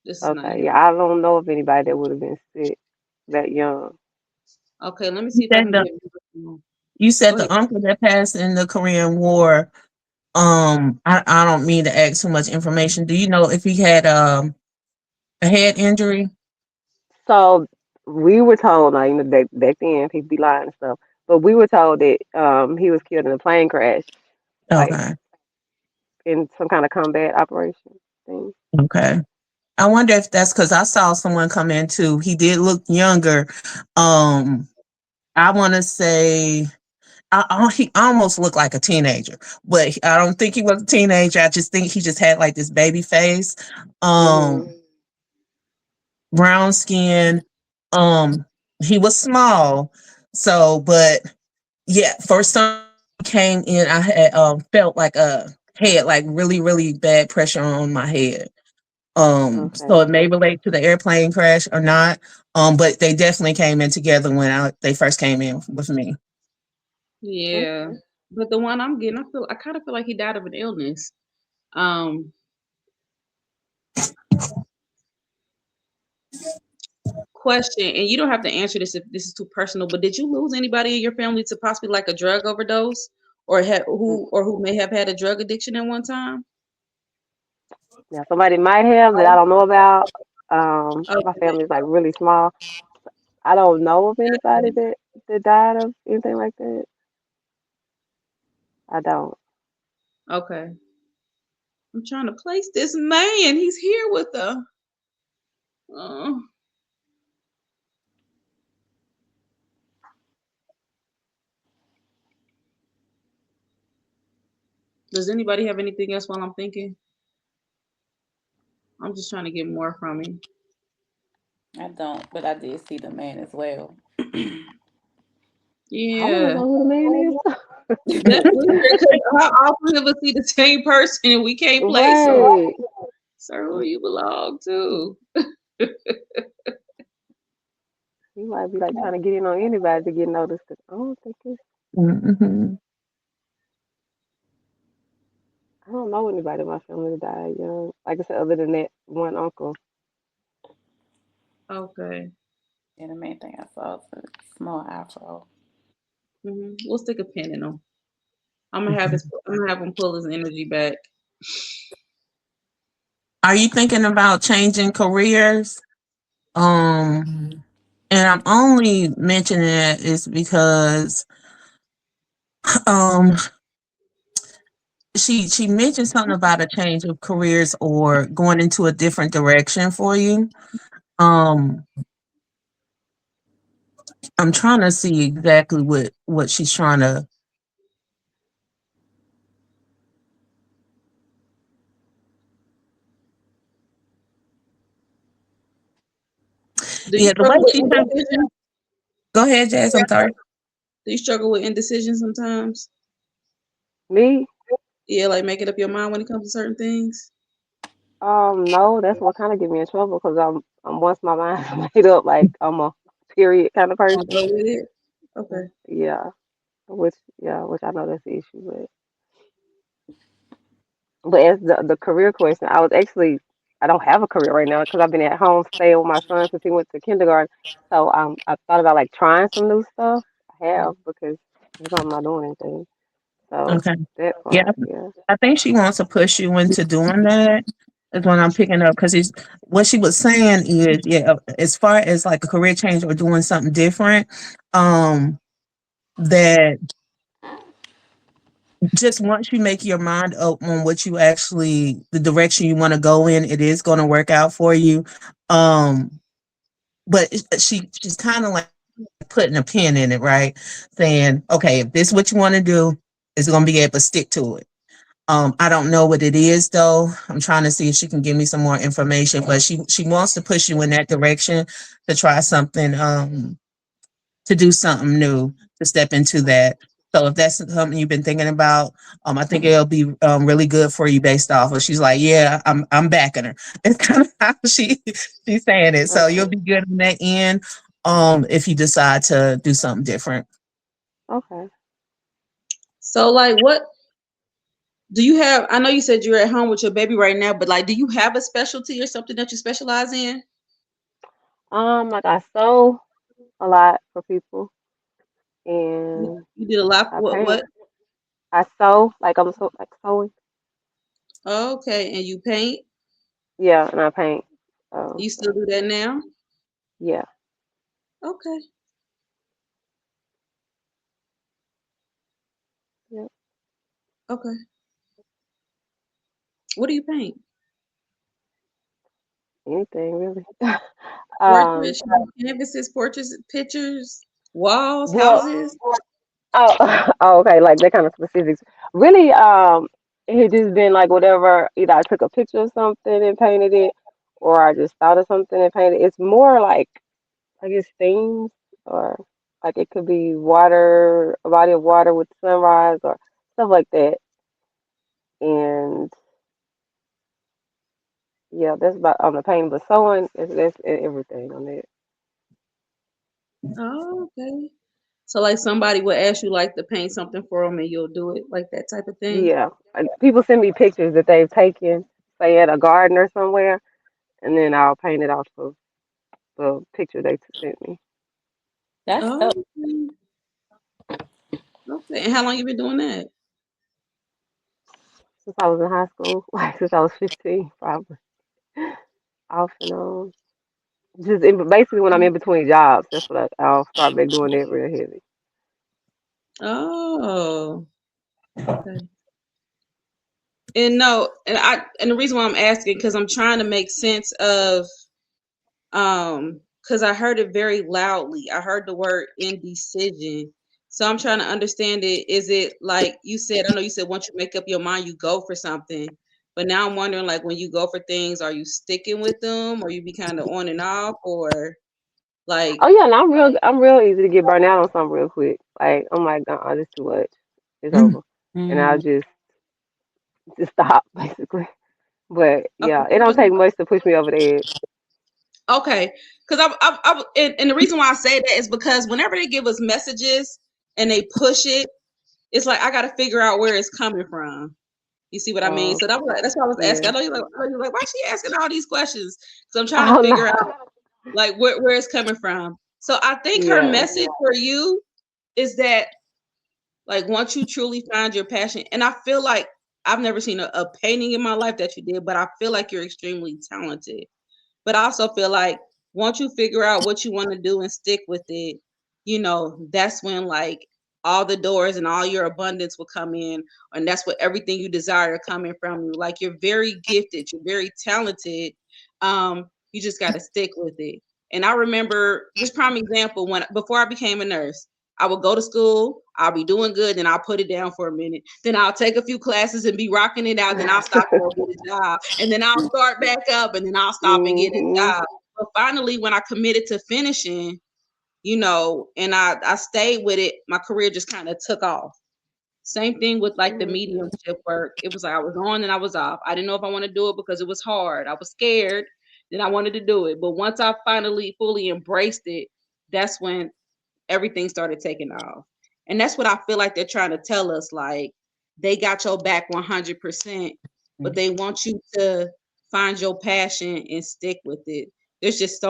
This is not okay, him. yeah, I don't know of anybody that would have been sick that young. Okay, let me You see if I said can the get. you Go said ahead. the uncle that passed in the Korean War. I don't mean to ask too much information. Do you know if he had a head injury? So we were told, like, back then, people be lying and stuff, but we were told that he was killed in a plane crash, like Okay. in some kind of combat operation thing. Okay. I wonder if that's because I saw someone come in too. He did look younger. Um, I want to say he almost looked like a teenager, but I don't think he was a teenager. I just think he just had like this baby face, Mhm. um, brown skin. Um, he was small, so but yeah, for some came in, I had felt like a head, like really, really bad pressure on my head. So Okay. it may relate to the airplane crash or not. But they definitely came in together when they first came in with me. Yeah, Okay. but the one I'm getting, I kind of feel like he died of an illness. Um, Question, and you don't have to answer this if this is too personal, but did you lose anybody in your family to possibly like a drug overdose, or who may have had a drug addiction at one time? Now somebody might have that I don't know about. My Okay. family's like really small. I don't know of anybody that died of anything like that. I don't. Okay. I'm trying to place this man. He's here with the. Uh, does anybody have anything else while I'm thinking? I'm just trying to get more from him. I don't, but I did see the man as well. I want to Yeah. know who the man is. That's weird because how often of us see the same person and we can't place them? Right. Sir, who you belong to? He might be like trying to get in on anybody to get noticed. 'Cause I don't think it's. Hmm. I don't know anybody in my family that died young. Like I said, other than that one uncle. Okay. And the main thing I saw was a small afro. We'll stick a pin in him. I'm gonna have him pull his energy back. Are you thinking about changing careers? Um, and I'm only mentioning it is because um she mentioned something about a change of careers or going into a different direction for you. Um, I'm trying to see exactly what she's trying to. Do you Yeah, the way struggle with she turned. indecision? Go ahead, Jazz. I'm sorry. Do you struggle with indecision sometimes? Me? Yeah, like making up your mind when it comes to certain things. No, that's what kind of get me in trouble because I'm once my mind's made up, like I'm a period kind of I'll person. go with it. Okay. Yeah, which I know that's the issue, but as the career question, I don't have a career right now because I've been at home staying with my son since he went to kindergarten. So I thought about like trying some new stuff. I have because I'm not doing anything. So Okay. that Yeah, part, yeah. I think she wants to push you into doing that. Is what I'm picking up because he's what she was saying is yeah, as far as like a career change or doing something different, um, that just once you make your mind up on what you actually the direction you want to go in, it is going to work out for you. Um, but she's kind of like putting a pin in it, right? Saying, okay, if this is what you want to do, it's going to be able to stick to it. I don't know what it is though. I'm trying to see if she can give me some more information, but she wants to push you in that direction to try something, to do something new, to step into that. So if that's something you've been thinking about, I think it'll be really good for you based off of. She's like, yeah, I'm backing her. It's kind of how she's saying it. So you'll Okay, be good on that end, if you decide to do something different. okay. So, like, what do you have? I know you said you're at home with your baby right now, but like, do you have a specialty or something that you specialize in? Like I sew a lot for people, You, and you did a lot. I What? paint. What? I sew, like I'm so like sewing. Okay, and you paint. Yeah, and I paint. You still So do that now? yeah, Okay. yeah, Okay. What do you paint? anything really. um, Portraits, canvases, portraits, pictures, walls, well, houses. oh, oh, okay, like that kind of specifics. Really, it had just been like whatever. Either I took a picture of something and painted it, or I just thought of something and painted it. It's more like I guess themes, or like it could be water, a body of water with sunrise, or stuff like that. And yeah, that's about on the painting. But sewing is that's everything on it. Oh, okay. So like somebody will ask you like to paint something for them and you'll do it like that type of thing. Yeah, and people send me pictures that they've taken, say at a garden or somewhere, and then I'll paint it off of the picture they sent me That's Oh, dope. okay. Okay. And how long you been doing that? since I was in high school, like since I was 15, probably off and on. Basically when I'm in between jobs, that's what I'll start back doing that real heavy. Oh, okay. And no, and the reason why I'm asking because I'm trying to make sense of because I heard it very loudly. I heard the word indecision. So I'm trying to understand it. Is it like you said, I know you said once you make up your mind, you go for something. But now I'm wondering like when you go for things, are you sticking with them or you be kind of on and off or like Oh yeah, and I'm real easy to get burned out on something real quick. Like I'm like, this too much. It's over, and I'll Mm. just stop basically. But okay, yeah, it don't take much to push me over the edge. okay. Because and the reason why I say that is because whenever they give us messages and they push it, it's like I got to figure out where it's coming from. You see what I mean? So that's why I was asking. Yeah. I know you're like, why is she asking all these questions? So I'm trying to Oh no. figure out like where it's coming from. So I think her Yeah. message for you is that like once you truly find your passion, and I feel like I've never seen a painting in my life that you did, but I feel like you're extremely talented. But I also feel like once you figure out what you want to do and stick with it, that's when like all the doors and all your abundance will come in, and that's what everything you desire coming from you. Like you're very gifted, you're very talented. You just got to stick with it. And I remember just prime example when before I became a nurse, I would go to school, I'll be doing good, then I'll put it down for a minute. Then I'll take a few classes and be rocking it out. Then I'll stop and go get a job. And then I'll start back up and then I'll stop and get a Mhm. job. But finally, when I committed to finishing, and I stayed with it, my career just kind of took off. Same thing with like the mediumship work. It was like I was on and I was off. I didn't know if I want to do it because it was hard. I was scared. Then I wanted to do it. But once I finally fully embraced it, that's when everything started taking off. And that's what I feel like they're trying to tell us. Like they got your back 100%, but they want you to find your passion and stick with it. There's just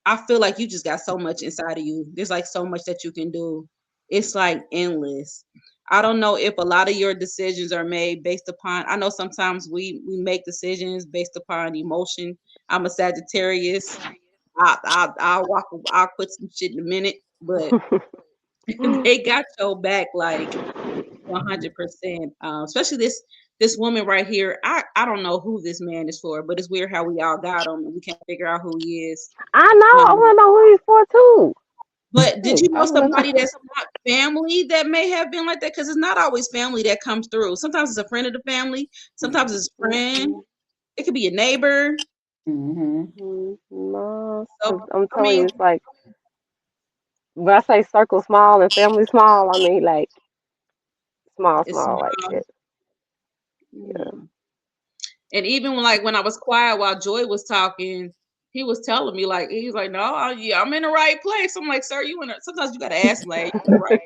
I feel like you just got so much inside of you. There's like so much that you can do. It's like endless. I don't know if a lot of your decisions are made based upon. I know sometimes we make decisions based upon emotion. I'm a Sagittarius. I'll quit some shit in a minute, but they got your back like 100%. Especially this woman right here. I don't know who this man is for, but it's weird how we all got him and we can't figure out who he is. I know. I Um, want to know who he's for too. but did Hey, you I know want to know. somebody that's not family that may have been like that? Because it's not always family that comes through. Sometimes it's a friend of the family. Sometimes it's a friend. It could be a neighbor. No, So because I'm I telling mean, you, it's like when I say circle small and family small, I mean like small, it's small like that. Yeah. mm. And even when I was quiet while Joy was talking, he was telling me like he's like, no, yeah, I'm in the right place. I'm like, sir, you in? Sometimes you gotta ask like, you in the right?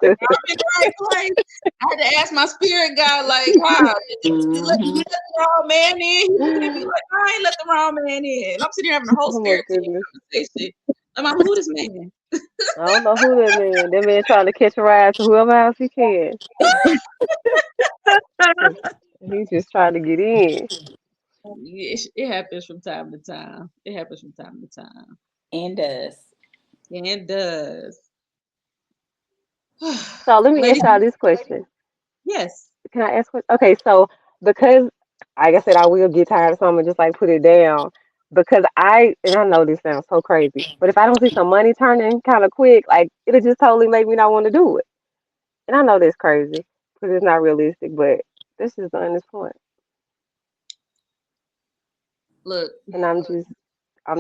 Like, no, I'm in the right place. I had to ask my spirit guy like, wow, you let the wrong man in? He looking at me like, I ain't let the wrong man in. And I'm sitting here having a whole Oh my spirit team goodness. conversation. I'm like, who this man? I don't know who that man. That man trying to catch a ride to whoever else he can. He's just trying to get in. It happens from time to time. It happens from time to time. And does. And it does. So let me Ladies, ask y'all this question. yes. Can I ask what? Okay, so because like I said, I will get tired of something, just like put it down. Because and I know this sounds so crazy, but if I don't see some money turning kind of quick, like it'll just totally make me not want to do it. And I know that's crazy because it's not realistic, but this is the honest point. Look, And I'm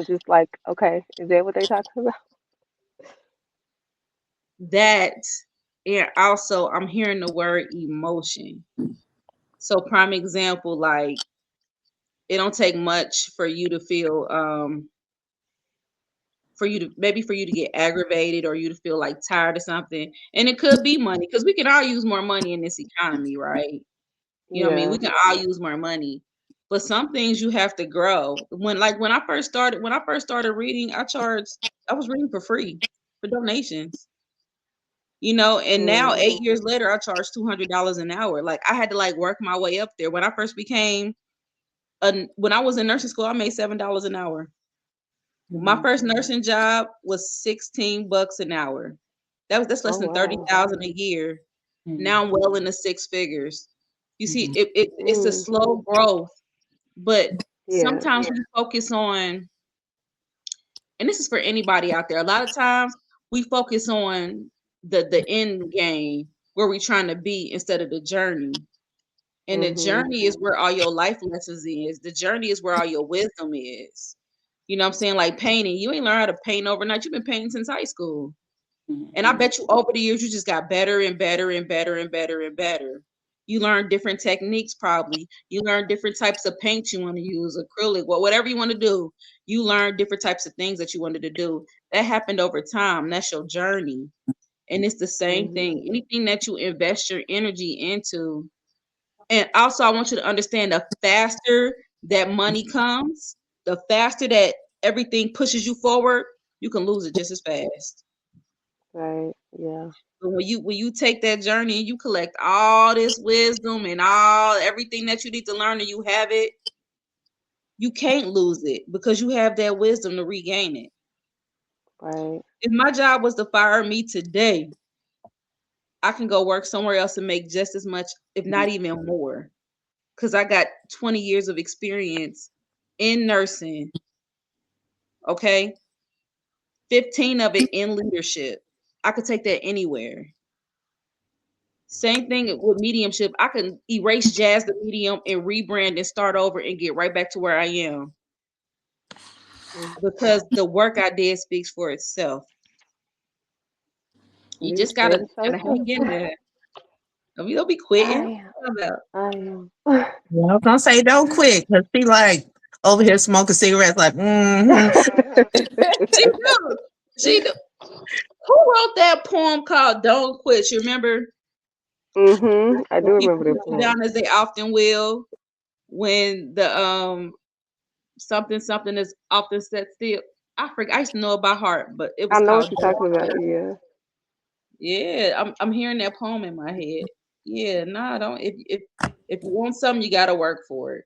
just like, okay, is that what they talking about? that and also I'm hearing the word emotion. So prime example, like it don't take much for you to feel for you to get aggravated or you to feel like tired of something. And it could be money because we can all use more money in this economy, right? You know what I mean? We Yeah. can all use more money. But some things you have to grow. When I first started reading, I was reading for free for donations. And now Mm. 8 years later, I charge $200 an hour. Like I had to like work my way up there. When I was in nursing school, I made $7 an hour. My first nursing job was $16 an hour. That's less Oh than wow. 30,000 a year. Now I'm well into six figures. You see, it's a Mm. slow growth, but Yeah. sometimes we focus on, and this is for anybody out there. A lot of times we focus on the end game where we're trying to be instead of the journey. And the Mhm. journey is where all your life lessons is. The journey is where all your wisdom is. You know what I'm saying? Like painting. You ain't learned how to paint overnight. You've been painting since high school. And I bet you over the years you just got better and better and better and better and better. You learn different techniques probably. You learn different types of paint you want to use, acrylic, whatever you want to do. You learn different types of things that you wanted to do. That happened over time. That's your journey. And it's the same Mhm. thing. Anything that you invest your energy into. And also I want you to understand the faster that money comes, the faster that everything pushes you forward, you can lose it just as fast. Right. Yeah. But when you take that journey and you collect all this wisdom and all everything that you need to learn and you have it, you can't lose it because you have that wisdom to regain it. Right. If my job was to fire me today, I can go work somewhere else and make just as much, if not even more, because I got 20 years of experience in nursing. Okay, 15 of it in leadership. I could take that anywhere. Same thing with mediumship. I can erase jazz the medium and rebrand and start over and get right back to where I am. because the work I did speaks for itself. You You just said gotta it so gotta hang true. in there. Don't be I quitting. am. What about? I am. Yeah, I was gonna say don't quit because she like over here smoking cigarettes like She do. She do. Who wrote that poem called "Don't Quit"? You remember I do when people remember that put you poem. down as they often will when the something something is often set still. I forget. I used to know it by heart, but it I was know what called you're "Don't talking about. Quit." Yeah. Yeah, I'm hearing that poem in my head. Yeah, nah, don't if you want something, you gotta work for it.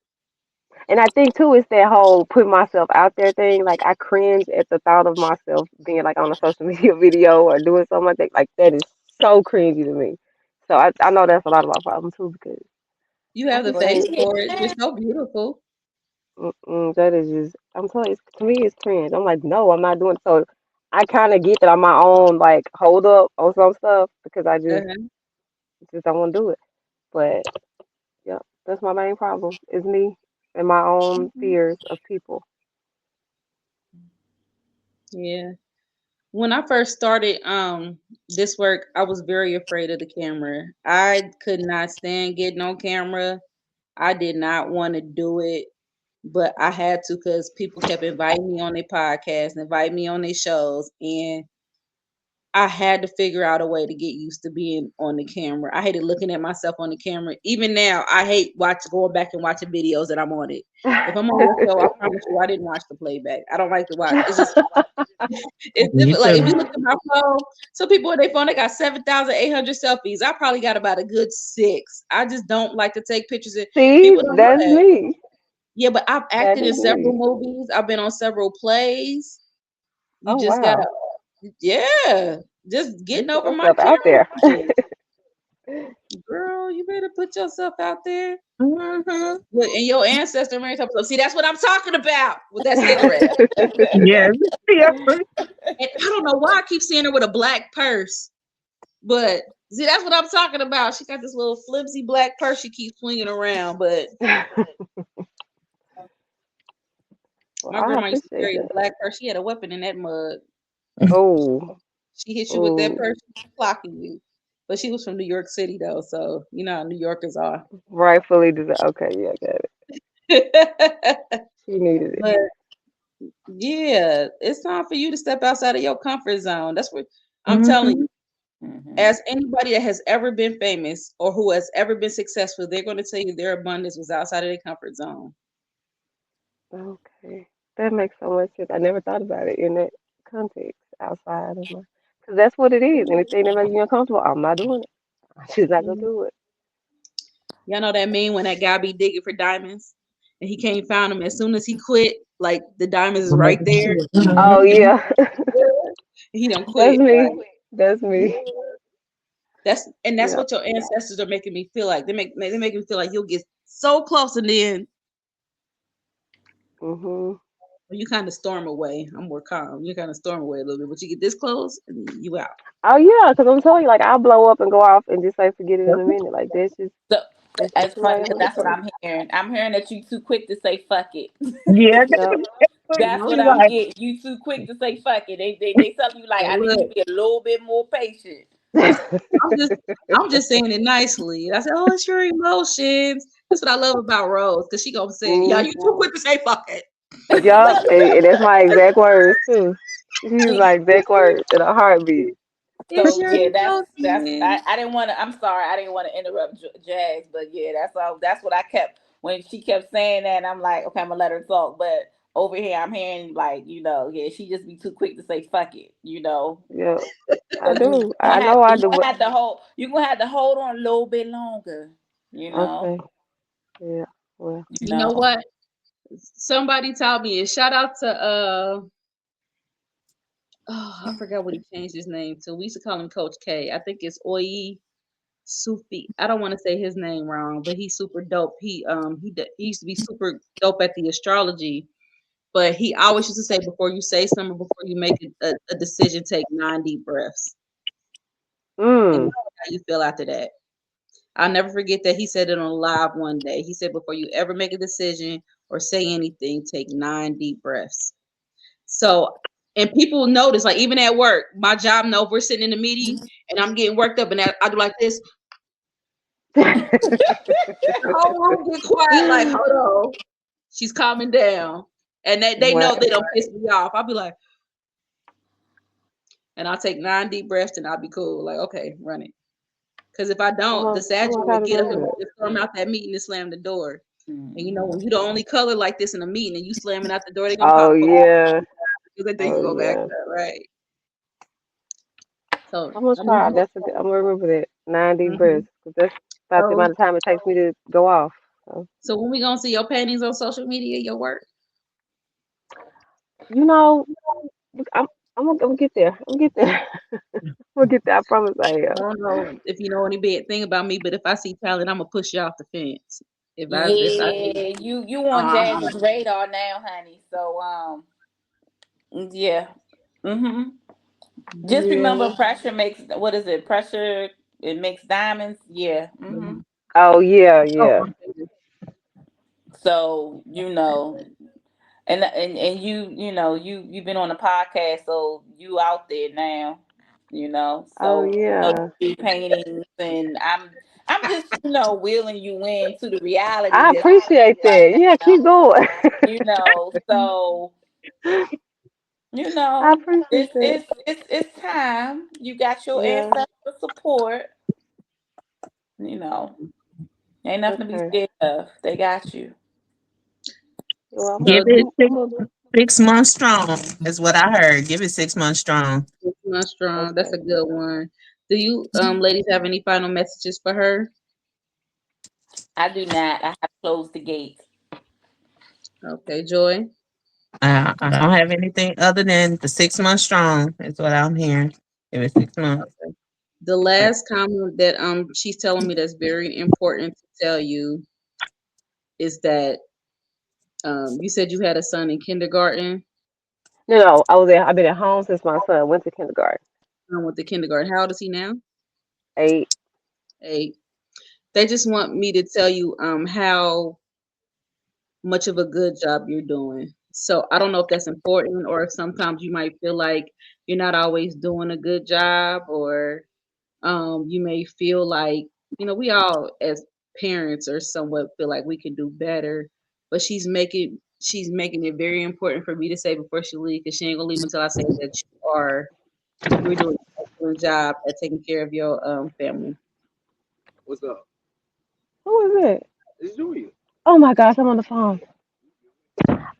And I think too, it's that whole put myself out there thing. Like I cringe at the thought of myself being like on a social media video or doing something like that. Like that is so cringy to me. So I know that's a lot of my problem too because You I have the just Well, face can't. you for getting it. You're there. so beautiful. That is just. I'm telling you, to me, it's cringe. I'm like, no, I'm not doing it. So I kind of get that I'm my own like hold up on some stuff because I Uh-huh. just don't want to do it. But yeah, that's my main problem is me and my own Mhm. fears of people. Yeah. When I first started this work, I was very afraid of the camera. I could not stand getting on camera. I did not want to do it, but I had to because people kept inviting me on their podcasts, inviting me on their shows, and I had to figure out a way to get used to being on the camera. I hated looking at myself on the camera. Even now, I hate going back and watching videos that I'm on it. If I'm on your show, I promise you, I didn't watch the playback. I don't like to watch. It's just it's me different. Like if too. you look at my phone, some people on their phone they got 7,800 selfies. I probably got about a good six. I just don't like to take pictures. And See, people don't know that's that. me. Yeah, but I've That acted in is several me. movies. I've been on several plays. You Oh just gotta, wow. yeah, just getting You put over my yourself out there. camera thing. Girl, you better put yourself out there. Hmm. Look, and your ancestor married something. See, that's what I'm talking about with that cigarette. Yes. Yeah. And I don't know why I keep seeing her with a black purse, but see, that's what I'm talking about. She got this little flimsy black purse she keeps swinging around. But Well, my I grandma used to appreciate carry a that. black purse. She had a weapon in that mug. Oh, She hit you with that oh, purse, she's clocking you. But she was from New York City though, so you know how New Yorkers are. rightfully deserved. Okay, yeah, got it. But She needed it. yeah, it's time for you to step outside of your comfort zone. That's what I'm telling you. Hmm. Mhm. As anybody that has ever been famous or who has ever been successful, they're going to tell you their abundance was outside of their comfort zone. Okay, that makes so much sense. I never thought about it in that context outside of my, because that's what it is. Anything that makes me uncomfortable, I'm not doing it. I'm just not gonna Mhm. do it. Y'all know that meme when that guy be digging for diamonds and he can't find them as soon as he quit, like the diamonds is right there Oh and Hmm. yeah, he don't that's quit. Like, me. That's yeah, me. that's Yeah. what your ancestors are making me feel like. They make me feel like you'll get so close and then Mhm. you kind of storm away. I'm more calm. You kind of storm away a little bit, but you get this close and you out. Oh yeah, because I'm telling you, like I'll blow up and go off and just say forget it in a minute. Like So that's just it's who I funny am because as a that's what person. I'm hearing. I'm hearing that you too quick to say fuck it. Yeah. Yep. That's what She I'm like, getting. You too quick to say fuck it. They tell you like So I need you to look, be a little bit more patient. I'm just I'm just saying it nicely. I said, "Oh, it's your emotions." That's what I love about Rose because she gonna say, "Yeah, you too quick to say fuck it." Yup, and that's my exact words too. She's See, my exact words in a heartbeat. It's so your yeah, that's emotions. I didn't want to. I'm sorry, I didn't want to interrupt Jazz, but yeah, that's all. That's what I kept when she kept saying that. I'm like, okay, I'm gonna let her talk, but over here I'm hearing like yeah, she just be too quick to say fuck it, Yep, I So do. I know I you do. gonna have to hold you gonna have to hold on a little bit longer, you know, Okay. Yeah. Well. you You know know. what? Somebody taught me. And shout out to oh, I forgot what he changed his name to. We used to call him Coach K. I think it's Oyi Sufi. I don't want to say his name wrong, but he's super dope. He used to be super dope at the astrology. But he always used to say before you say something, before you make a decision, take 9 deep breaths and Mm. see how you feel after that. I'll never forget that he said it on live one day. He said before you ever make a decision or say anything, take 9 deep breaths. So, and people notice, like even at work, my job know if we're sitting in a meeting and I'm getting worked up, and I do like this, the whole room get quiet. Like, hold on, she's calming down, and they know What? they don't piss me off. I'll be like, and I'll take 9 deep breaths, and I'll be cool. Like, okay, run it. Because if I don't, the I'm Sagittal gonna will try to get up do and it. storm out that meeting and slam the door. And you know, Mhm. when you the only color like this in a meeting and you slamming out the door, they're gonna Oh pop up yeah. because they think Oh you go back yeah. up, right? So I'm gonna I need try. you. That's a good. I'm gonna remember that 9 deep Mm-hmm. breaths. 'Cause that's about the So, amount of time it takes me to go off. So, so when we gonna see your paintings on social media, your work? you know, I'm I'm gonna get there. I'm gonna get there. I'm gonna get there. I promise I am. I don't know if you know any bad thing about me, but if I see talent, I'm gonna push you off the fence. If I see, Yeah, you on uh-huh. Jazz's radar now, honey. So yeah. Mhm. Just Yeah. remember, pressure makes what is it? Pressure it makes diamonds. Yeah. Mhm. Oh yeah, Oh, yeah. okay. So and you've been on the podcast, so you out there now. Oh So yeah. you do paintings, and I'm just wheeling you into the I reality that's appreciate right that. Yeah, now. keep going. So you I know, appreciate that. it's time. You got your Yeah. ancestral support. You know, ain't nothing to be Okay. scared of. They got you. Well, Give So it I'm gonna 6 months strong. Is what I heard. Give it 6 months strong. it's not strong. That's okay. a good one. Do you ladies have any final messages for her? I do not. I have closed the gates. Okay, Joy. I don't have anything other than the 6 months strong. Is what I'm hearing. Give it 6 months. Okay. The last comment that she's telling me that's very important to tell you is that you said you had a son in kindergarten. No, no, I was there. I've been at home since my son went to kindergarten. With the kindergarten. How old is he now? 8. 8. They just want me to tell you how much of a good job you're doing. So I don't know if that's important or if sometimes you might feel like you're not always doing a good job, or you may feel like, we all as parents or somewhat feel like we can do better. But she's making it very important for me to say before she leaves, because she ain't gonna leave until I say that you're doing an excellent job at taking care of your family. What's up? Who is it? It's Julia. Oh my gosh, I'm on the phone.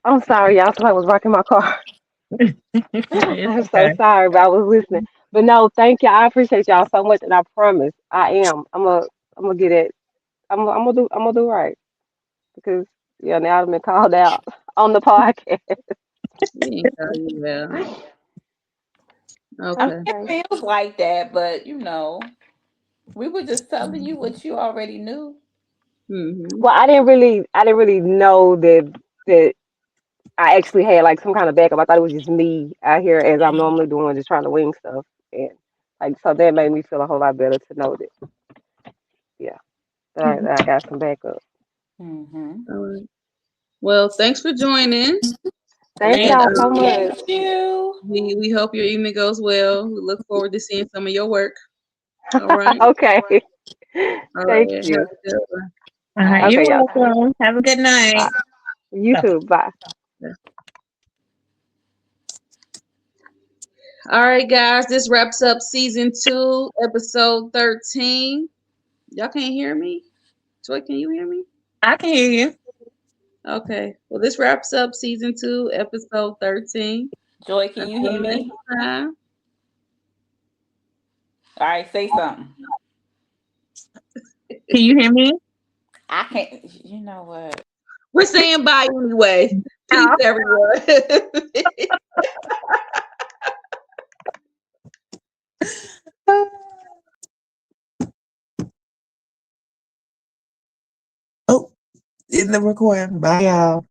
I'm sorry, y'all. Somebody was rocking my car. It's I'm so okay. sorry, but I was listening. But no, thank you. I appreciate y'all so much, and I promise I am. I'm gonna get it. I'm gonna do right because yeah, now I've been called out on the podcast. We ain't tell you well. I mean, Okay. it Okay. feels like that, but we were just telling you what you already knew. Hmm. Well, I didn't really know that I actually had like some kind of backup. I thought it was just me out here as I'm normally doing, just trying to wing stuff, and like so that made me feel a whole lot better to know that yeah, that I got some backup. Mm-hmm. All right. Well, thanks for joining, Thank and y'all so Appreciate much. you. we hope your evening goes well. We look forward to seeing some of your work. All right. Okay. All Thank right. Have you. a good one. All right. All You're Okay, y'all too. welcome. Have a good Bye. night. You Bye. too. Bye. All right, guys. This wraps up season 2, episode 13. Y'all can't hear me? Joy, can you hear me? I can hear you. Okay. Well, this wraps up season 2, episode 13. Joy, can you Until hear next me? time. All right, say something. Can you hear me? I can't. You know what? We're saying bye anyway. Peace, No. everyone. Oh, in the recording. Bye, y'all.